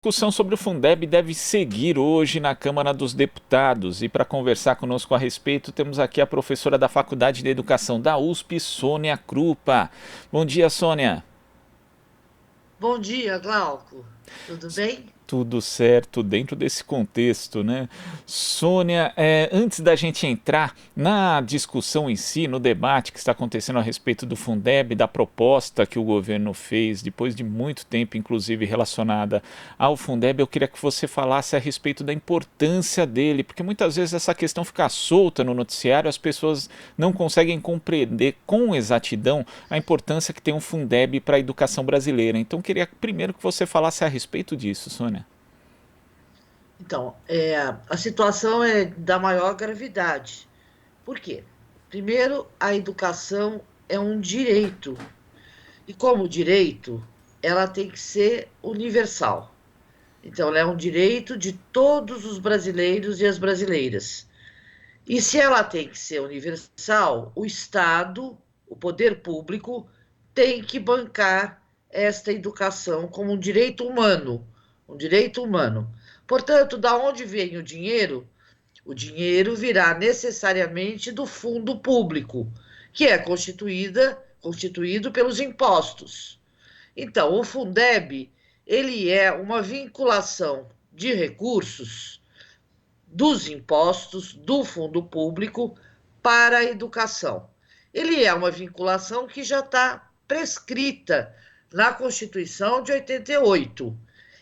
A discussão sobre o Fundeb deve seguir hoje na Câmara dos Deputados. E para conversar conosco a respeito, temos aqui a professora da Faculdade de Educação da USP, Sônia Krupa. Bom dia, Sônia. Bom dia, Glauco. Tudo bem? Tudo certo dentro desse contexto, né? Sônia, antes da gente entrar na discussão em si, no debate que está acontecendo a respeito do Fundeb, da proposta que o governo fez, depois de muito tempo, inclusive relacionada ao Fundeb, eu queria que você falasse a respeito da importância dele, porque muitas vezes essa questão fica solta no noticiário, as pessoas não conseguem compreender com exatidão a importância que tem um Fundeb para a educação brasileira. Então, eu queria primeiro que você falasse a respeito disso, Sônia. Então, a situação é da maior gravidade. Por quê? Primeiro, a educação é um direito. E como direito, ela tem que ser universal. Então, ela é um direito de todos os brasileiros e as brasileiras. E se ela tem que ser universal, o Estado, o poder público, tem que bancar esta educação como um direito humano, um direito humano. Portanto, da onde vem o dinheiro? O dinheiro virá necessariamente do fundo público, que é constituído pelos impostos. Então, o Fundeb, ele é uma vinculação de recursos dos impostos do fundo público para a educação. Ele é uma vinculação que já está prescrita na Constituição de 88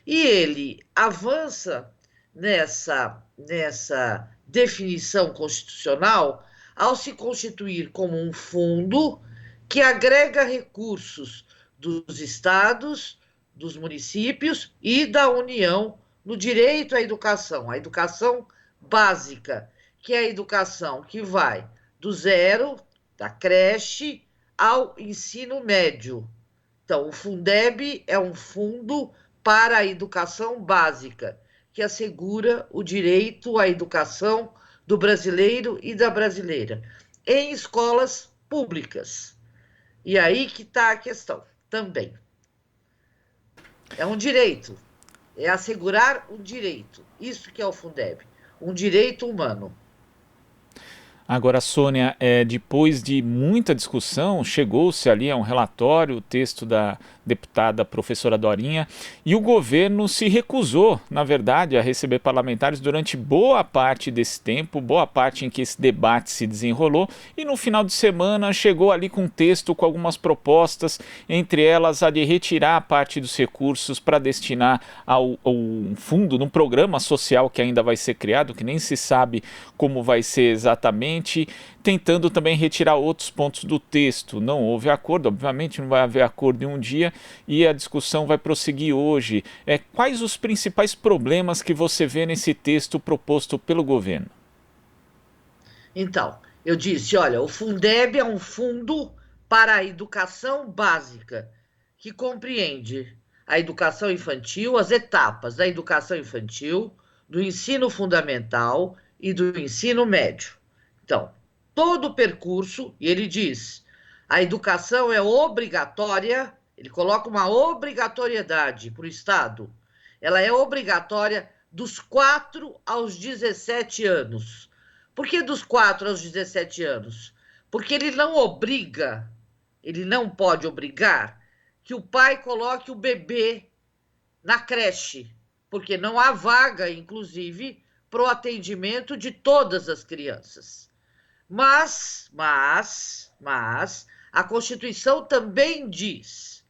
e ele avança nessa definição constitucional ao se constituir como um fundo que agrega recursos dos estados, dos municípios e da União no direito à educação, a educação básica, que é a educação que vai do zero, da creche, ao ensino médio. Então, o Fundeb é um fundo para a educação básica, que assegura o direito à educação do brasileiro e da brasileira em escolas públicas. E aí que está a questão também. É um direito, é assegurar um direito. Isso que é o Fundeb, um direito humano. Agora, Sônia, depois de muita discussão, chegou-se ali a um relatório, o texto da deputada professora Dorinha, e o governo se recusou, na verdade, a receber parlamentares durante boa parte desse tempo, boa parte em que esse debate se desenrolou, e no final de semana chegou ali com um texto com algumas propostas, entre elas a de retirar parte dos recursos para destinar ao fundo, num programa social que ainda vai ser criado, que nem se sabe como vai ser exatamente, tentando também retirar outros pontos do texto. Não houve acordo, obviamente não vai haver acordo em um dia e a discussão vai prosseguir hoje. Quais os principais problemas que você vê nesse texto proposto pelo governo? Então, eu disse, olha, o Fundeb é um fundo para a educação básica, que compreende a educação infantil, as etapas da educação infantil, do ensino fundamental e do ensino médio. Então, todo o percurso, e ele diz, a educação é obrigatória, ele coloca uma obrigatoriedade para o Estado. Ela é obrigatória dos 4 aos 17 anos. Por que dos 4 aos 17 anos? Porque ele não obriga, ele não pode obrigar que o pai coloque o bebê na creche, porque não há vaga, inclusive, para o atendimento de todas as crianças. Mas, a Constituição também diz: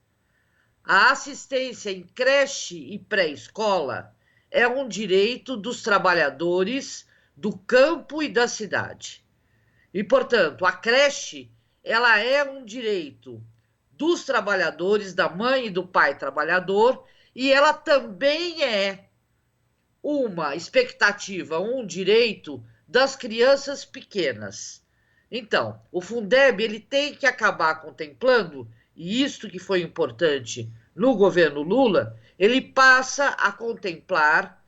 a assistência em creche e pré-escola é um direito dos trabalhadores do campo e da cidade. E, portanto, a creche, ela é um direito dos trabalhadores, da mãe e do pai trabalhador, e ela também é uma expectativa, um direito das crianças pequenas. Então, o Fundeb ele tem que acabar contemplando, e isto que foi importante no governo Lula, ele passa a contemplar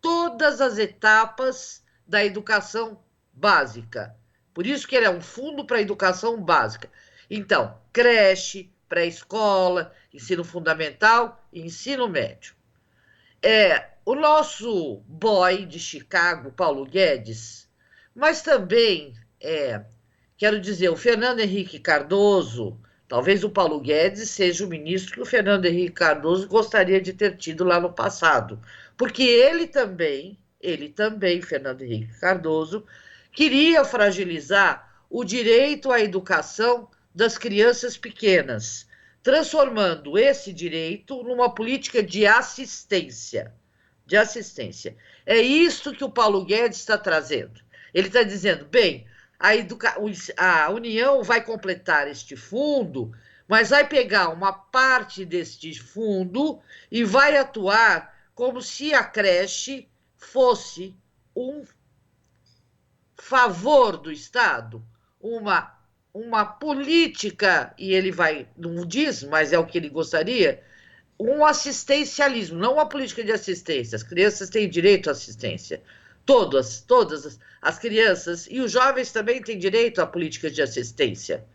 todas as etapas da educação básica. Por isso que ele é um fundo para a educação básica. Então, creche, pré-escola, ensino fundamental e ensino médio. o nosso boy de Chicago, Paulo Guedes, mas também, quero dizer, o Fernando Henrique Cardoso, talvez o Paulo Guedes seja o ministro que o Fernando Henrique Cardoso gostaria de ter tido lá no passado, porque ele também, Fernando Henrique Cardoso, queria fragilizar o direito à educação das crianças pequenas, transformando esse direito numa política de assistência. De assistência. É isto que o Paulo Guedes está trazendo. Ele está dizendo, bem, a União vai completar este fundo, mas vai pegar uma parte deste fundo e vai atuar como se a creche fosse um favor do Estado, uma política, e ele não diz, mas é o que ele gostaria, um assistencialismo, não uma política de assistência. As crianças têm direito à assistência. Todas as crianças e os jovens também têm direito à política de assistência,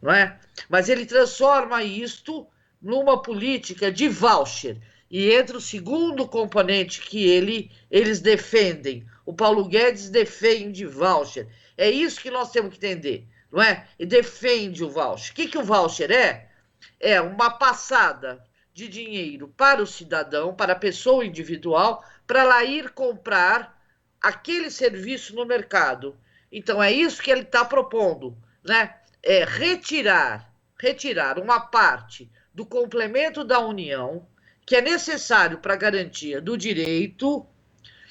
não é? Mas ele transforma isto numa política de voucher. E entra o segundo componente que eles defendem. O Paulo Guedes defende voucher. É isso que nós temos que entender, não é? E defende o voucher. O que o voucher é? É uma passada de dinheiro para o cidadão, para a pessoa individual, para ela ir comprar aquele serviço no mercado. Então, é isso que ele está propondo, né? É retirar uma parte do complemento da União, que é necessário para a garantia do direito,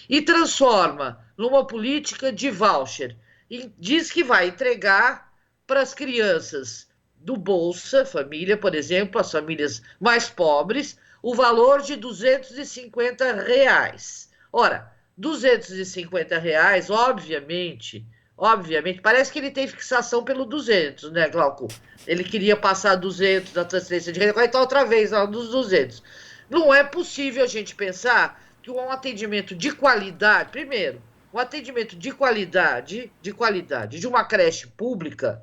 e transforma numa política de voucher. E diz que vai entregar para as crianças do Bolsa Família, por exemplo, as famílias mais pobres, o valor de R$ 250. Ora, R$ 250, obviamente, parece que ele tem fixação pelo 200, né, Glauco? Ele queria passar 200 da transferência de renda, agora está outra vez lá dos 200. Não é possível a gente pensar que um atendimento de qualidade, primeiro, um atendimento de qualidade de uma creche pública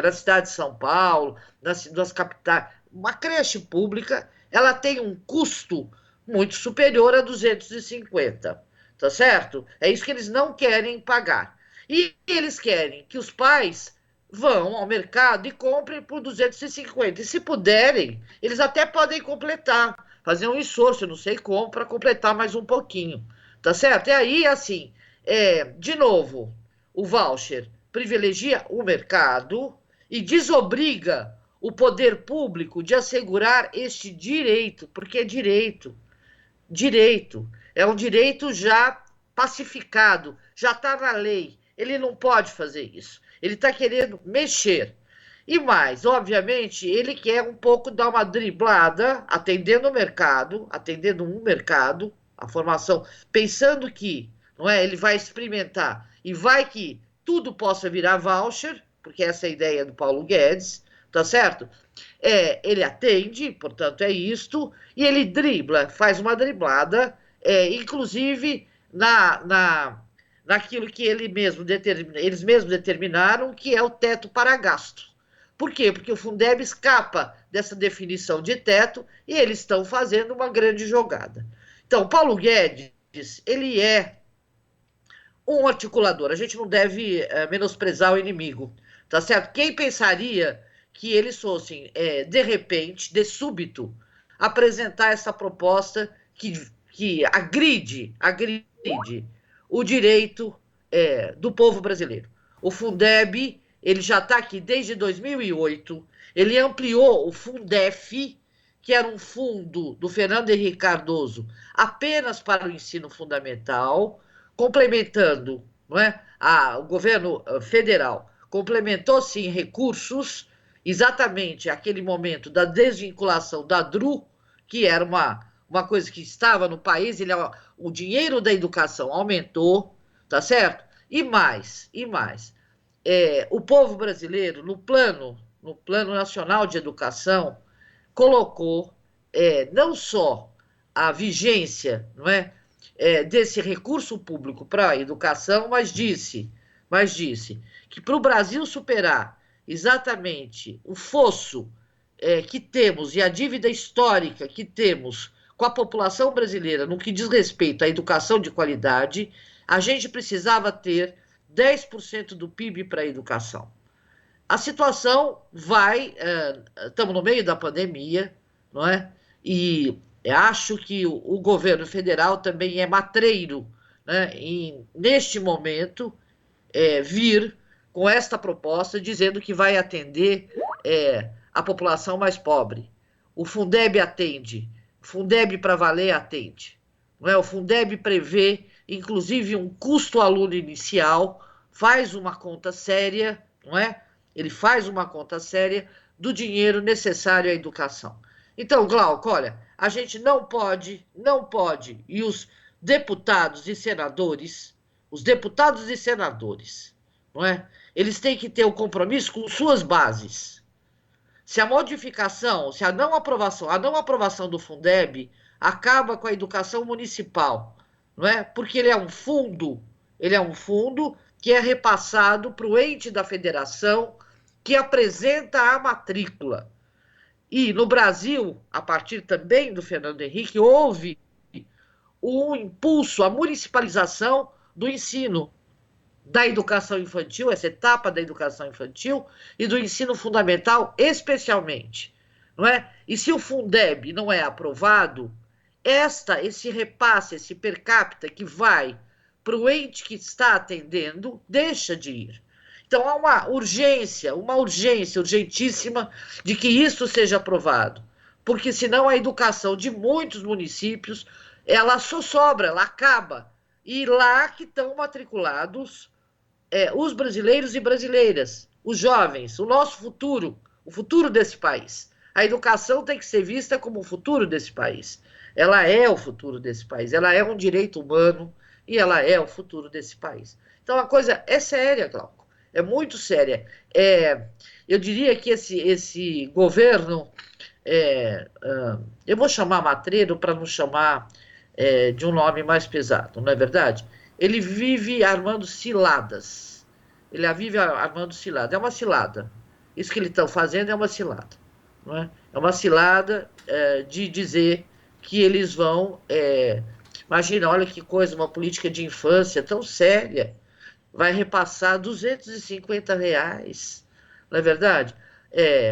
na cidade de São Paulo, nas capitais, uma creche pública, ela tem um custo muito superior a 250, tá certo? É isso que eles não querem pagar. E eles querem que os pais vão ao mercado e comprem por 250. E se puderem, eles até podem completar, fazer um esforço, não sei como, para completar mais um pouquinho, tá certo? E aí, assim, de novo, o voucher privilegia o mercado e desobriga o poder público de assegurar este direito, porque é direito. É um direito já pacificado, já está na lei. Ele não pode fazer isso. Ele está querendo mexer. E mais, obviamente, ele quer um pouco dar uma driblada, atendendo um mercado, a formação, pensando que, não é, ele vai experimentar e vai que tudo possa virar voucher, porque essa é a ideia do Paulo Guedes, tá certo? Ele atende, portanto, é isto, e ele dribla, faz uma driblada, inclusive naquilo que eles mesmos determinaram, que é o teto para gasto. Por quê? Porque o Fundeb escapa dessa definição de teto e eles estão fazendo uma grande jogada. Então, Paulo Guedes, ele é um articulador. A gente não deve menosprezar o inimigo, tá certo? Quem pensaria que eles fossem, de repente, de súbito, apresentar essa proposta que agride o direito do povo brasileiro. O Fundeb, ele já está aqui desde 2008, ele ampliou o Fundef, que era um fundo do Fernando Henrique Cardoso, apenas para o ensino fundamental, complementando, não é? O governo federal complementou, sim, recursos, exatamente aquele momento da desvinculação da DRU, que era uma coisa que estava no país, o dinheiro da educação aumentou, tá certo? E mais. O povo brasileiro, no plano nacional de educação, colocou não só a vigência, não é, desse recurso público para a educação, mas disse que para o Brasil superar exatamente o fosso que temos e a dívida histórica que temos com a população brasileira no que diz respeito à educação de qualidade, a gente precisava ter 10% do PIB para a educação. A situação vai, estamos no meio da pandemia, não é? E acho que o governo federal também é matreiro, né, em, neste momento, vir com esta proposta dizendo que vai atender a população mais pobre. O Fundeb atende, o Fundeb para valer atende. Não é? O Fundeb prevê, inclusive, um custo aluno inicial, faz uma conta séria, não é? Ele faz uma conta séria do dinheiro necessário à educação. Então, Glauco, olha, a gente não pode, e os deputados e senadores, não é? Eles têm que ter o compromisso com suas bases. Se a modificação, se a não aprovação do Fundeb acaba com a educação municipal, não é? Porque ele é um fundo que é repassado para o ente da federação que apresenta a matrícula. E no Brasil, a partir também do Fernando Henrique, houve um impulso à municipalização do ensino, da educação infantil, essa etapa da educação infantil e do ensino fundamental especialmente, não é? E se o Fundeb não é aprovado, esse repasse, esse per capita que vai para o ente que está atendendo, deixa de ir. Então há uma urgência urgentíssima de que isso seja aprovado, porque senão a educação de muitos municípios, ela só sobra, ela acaba. E lá que estão matriculados os brasileiros e brasileiras, os jovens, o nosso futuro, o futuro desse país. A educação tem que ser vista como o futuro desse país. Ela é o futuro desse país, ela é um direito humano e ela é o futuro desse país. Então a coisa é séria, Glauco, é muito séria. Eu diria que esse governo, eu vou chamar matreiro para não chamar de um nome mais pesado, não é verdade? Ele vive armando ciladas. É uma cilada. Isso que eles estão fazendo é uma cilada. Não é? É uma cilada de dizer que eles vão... imagina, olha que coisa, uma política de infância tão séria. Vai repassar R$250, não é verdade?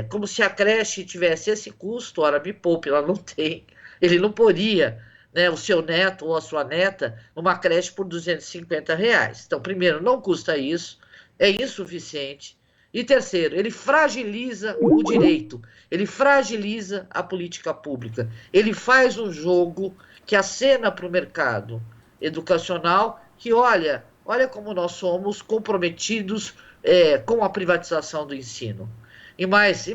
Como se a creche tivesse esse custo, ora, me poupe, ela não tem. Ele não poria... né, o seu neto ou a sua neta numa creche por R$250. Então, primeiro, não custa isso, é insuficiente. E terceiro, ele fragiliza o direito, ele fragiliza a política pública. Ele faz um jogo que acena para o mercado educacional que, olha como nós somos comprometidos com a privatização do ensino. E mais,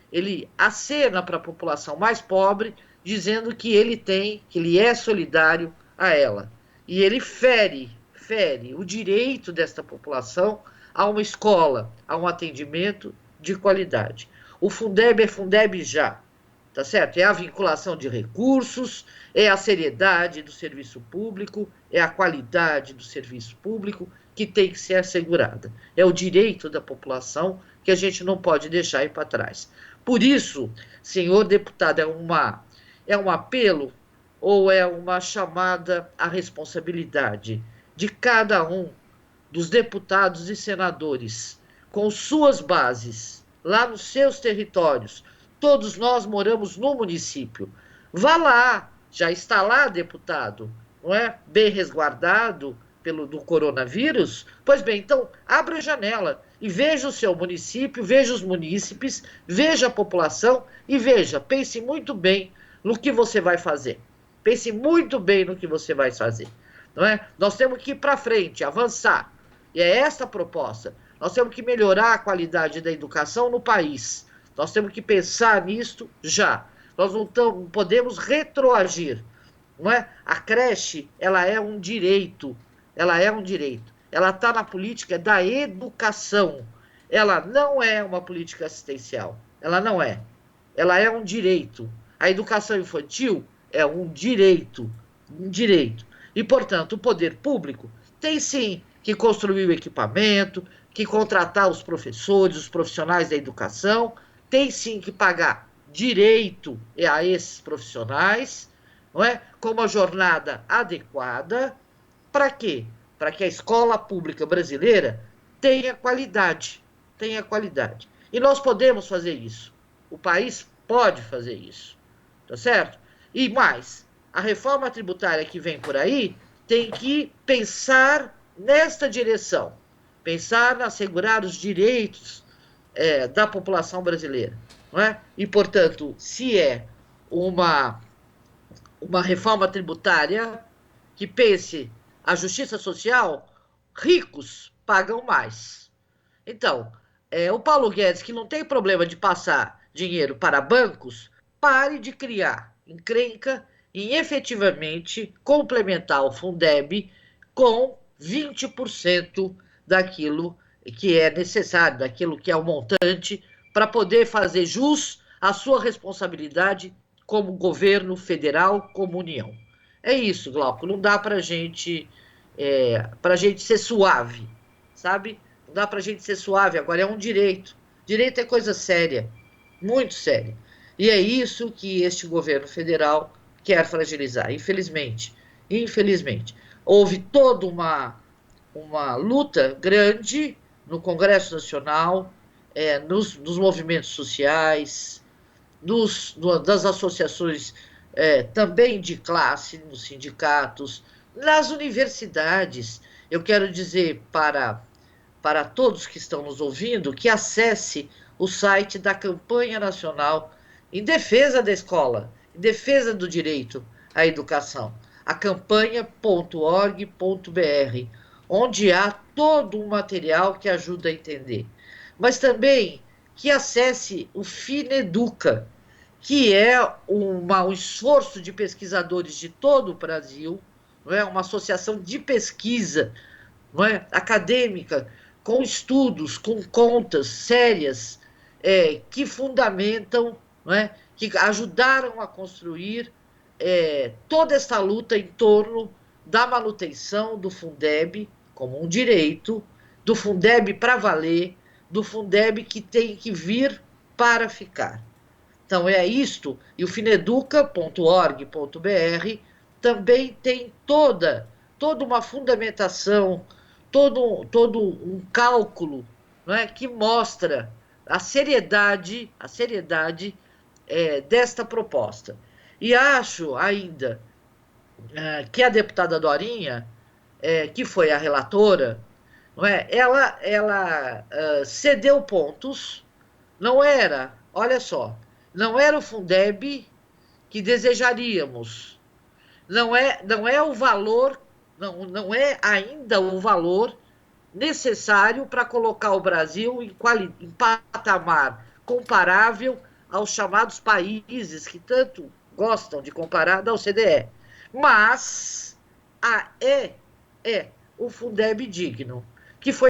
ele acena para a população mais pobre, dizendo que ele é solidário a ela. E ele fere o direito desta população a uma escola, a um atendimento de qualidade. O Fundeb é Fundeb já, tá certo? É a vinculação de recursos, é a seriedade do serviço público, é a qualidade do serviço público que tem que ser assegurada. É o direito da população que a gente não pode deixar ir para trás. Por isso, senhor deputado, é um apelo ou é uma chamada à responsabilidade de cada um dos deputados e senadores, com suas bases, lá nos seus territórios. Todos nós moramos no município. Vá lá, já está lá, deputado, não é? Bem resguardado do coronavírus? Pois bem, então, abra a janela e veja o seu município, veja os munícipes, veja a população e pense muito bem no que você vai fazer. Pense muito bem no que você vai fazer. Não é? Nós temos que ir para frente, avançar. E é essa a proposta. Nós temos que melhorar a qualidade da educação no país. Nós temos que pensar nisto já. Nós não podemos retroagir. Não é? A creche, ela é um direito. Ela está na política da educação. Ela não é uma política assistencial. Ela não é. Ela é um direito. A educação infantil é um direito. E, portanto, o poder público tem sim que construir o equipamento, que contratar os professores, os profissionais da educação, tem sim que pagar direito a esses profissionais, não é? Com uma jornada adequada. Para quê? Para que a escola pública brasileira tenha qualidade, tenha qualidade. E nós podemos fazer isso. O país pode fazer isso, tá certo? E mais, a reforma tributária que vem por aí tem que pensar nesta direção, pensar em assegurar os direitos da população brasileira, não é? E, portanto, se é uma reforma tributária que pense a justiça social, ricos pagam mais. Então, o Paulo Guedes, que não tem problema de passar dinheiro para bancos, pare de criar encrenca em efetivamente complementar o Fundeb com 20% daquilo que é necessário, daquilo que é o montante, para poder fazer jus à sua responsabilidade como governo federal, como União. É isso, Glauco, não dá para gente ser suave, sabe? Não dá para gente ser suave, agora é um direito. Direito é coisa séria, muito séria. E é isso que este governo federal quer fragilizar, infelizmente. Infelizmente. Houve toda uma luta grande no Congresso Nacional, nos movimentos sociais, das associações também de classe, nos sindicatos, nas universidades. Eu quero dizer para todos que estão nos ouvindo que acesse o site da Campanha Nacional em defesa da escola, em defesa do direito à educação, a campanha.org.br, onde há todo um material que ajuda a entender. Mas também que acesse o Fineduca, que é um esforço de pesquisadores de todo o Brasil, não é? Uma associação de pesquisa, não é? Acadêmica, com estudos, com contas sérias, que fundamentam, não é? Que ajudaram a construir toda esta luta em torno da manutenção do Fundeb como um direito, do Fundeb para valer, do Fundeb que tem que vir para ficar. Então é isto, e o fineduca.org.br também tem toda uma fundamentação, todo um cálculo, não é, que mostra a seriedade desta proposta. E acho ainda que a deputada Dorinha, que foi a relatora, não é, ela cedeu pontos, não era, olha só, não era o Fundeb que desejaríamos, não é o valor, não é ainda o valor necessário para colocar o Brasil em patamar comparável aos chamados países que tanto gostam de comparar da OCDE. Mas é o Fundeb digno, que foi